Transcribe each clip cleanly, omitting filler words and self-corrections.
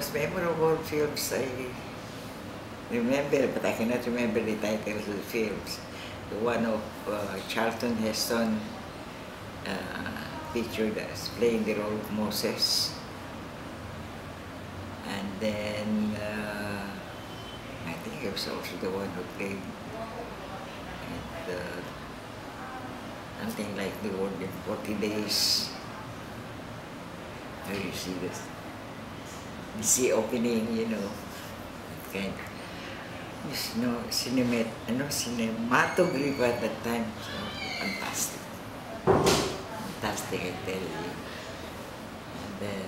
most memorable films I remember, but I cannot remember the titles of the films. The one of Charlton Heston featured as playing the role of Moses. And then I think it was also the one who played something like The World in 40 Days. How you see this? You see opening, you know, kind of, cinematography at that time. So fantastic. Fantastic, I tell you. And then...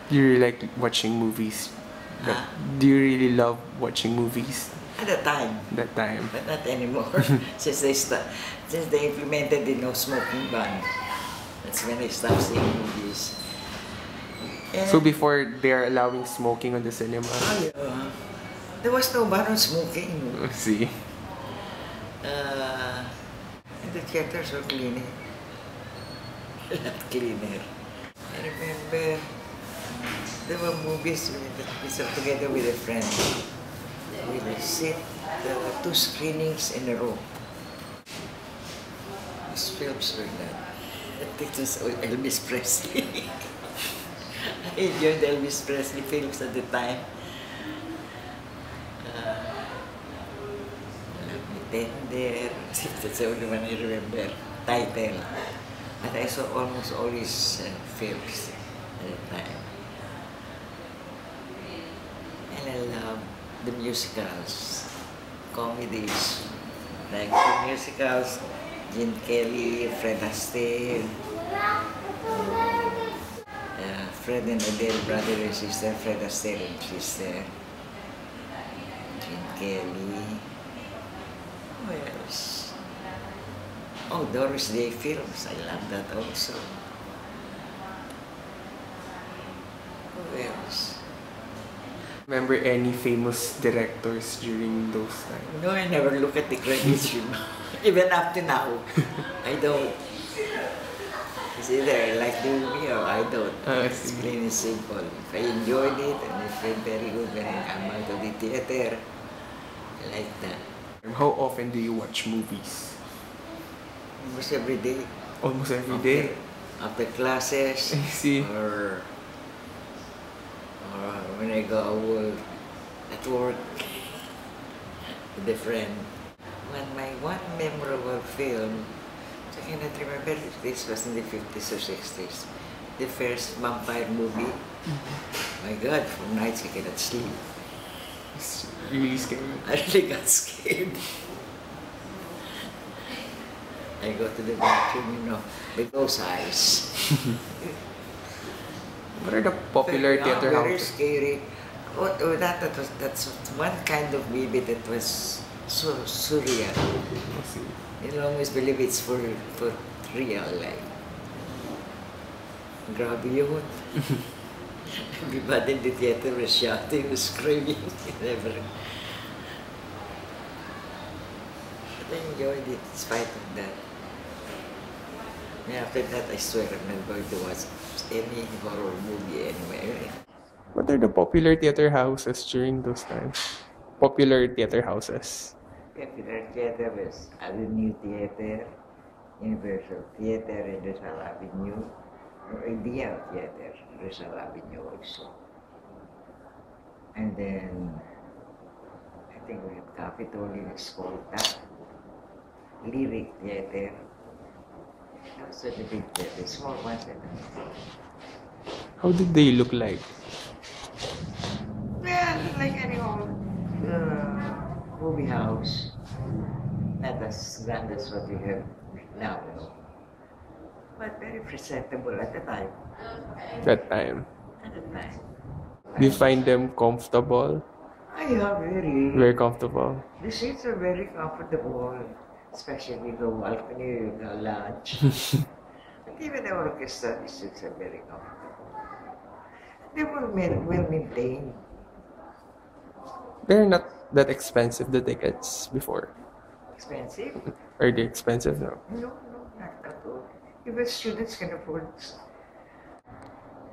Do you really like watching movies? Do you really love watching movies? At the time. That time. But not anymore. since they implemented the no smoking ban. That's when I stopped seeing movies. And So before they're allowing smoking on the cinema? Yeah. There was no ban on smoking. See? And the theaters were cleaner. A lot cleaner. I remember there were movies that we saw together with a friend. We would sit 2 screenings in a row. These films were done. I think it was Elvis Presley. I enjoyed Elvis Presley films at the time. Love Me Tender. That's the only one I remember. Title. But I saw almost all his films at the time. And I love the musicals, comedies, like the musicals, Gene Kelly, Fred Astaire, Fred and Adele, brother and sister, Fred Astaire and sister, Gene Kelly, who else? Oh, Doris Day films, I love that also. Who else? Remember any famous directors during those times? No, I never look at the credits, even up to now. I don't. It's either I like the movie or I don't. It's plain and simple. If I enjoyed it and I felt very good when I come out of the theater, I like that. How often do you watch movies? Almost every day. Almost every day? After classes. I see. Or when I go at work with a friend. My one memorable film, I cannot remember if this was in the 50s or 60s, the first vampire movie. My God, for nights I cannot sleep. It's really scary. I really got scared. I go to the bathroom, you know, with those eyes. What are the popular theater very houses? Scary. That's one kind of movie that was so surreal. You'll always believe it's for real, like. Grabe yun. Everybody in the theater was shouting, was screaming, never. But I enjoyed it in spite of that. And after that, I swear I'm not going to watch any horror movie anywhere. What are the popular theater houses during those times? Popular theater houses. Popular theater was Avenue Theater, Universal Theater in Rizal Avenue, or Ideal Theater, Rizal Avenue also. And then, I think we have Capitol in Escolta, Lyric Theater. Those are the big theaters, small ones. How did they look like? Well, like any old movie house. Not as grand as what we have now, you know. But very presentable at the time. That time? At the time. Do you find them comfortable? Yeah, very. Very comfortable. The seats are very comfortable, especially the balcony, the lounge. But even the orchestra, the seats are very comfortable. They were well maintained. They're not that expensive, the tickets, before. Expensive? Are they expensive now? No, not at all. Even students can afford.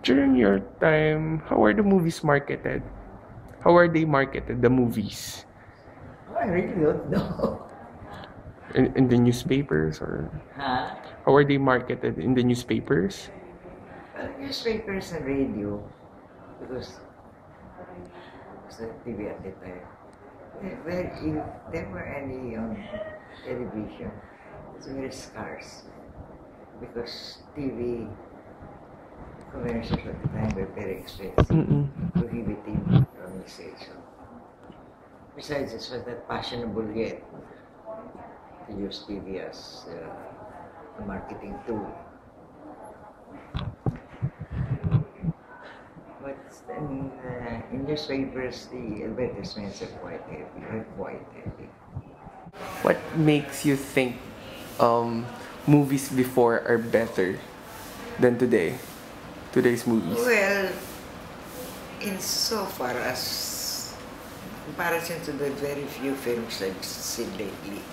During your time, how are the movies marketed? How are they marketed, the movies? Oh, I really don't know. In the newspapers, or Huh? how are they marketed in the newspapers? Well, newspapers and radio, because sa TV at the time. Well, if there were any on television, it's very scarce because TV commercials at the time were very expensive, Mm-mm. prohibitive from usage. So, besides, it's not that fashionable yet to use TV as a marketing tool. But in newspapers, the advertisements are quite heavy. What makes you think movies before are better than today? Today's movies. Well, in so far as comparison to the very few films I've seen lately,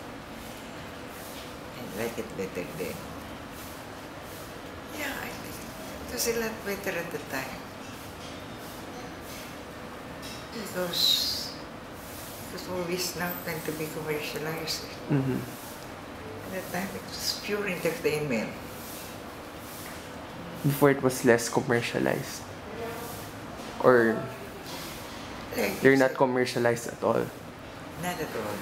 I like it better then. Yeah, I think it was a lot better at the time. Because movies now tend to be commercialized. Mm-hmm. At the time, it was pure entertainment. Before it was less commercialized, or Like they're you not said, commercialized at all. not at all.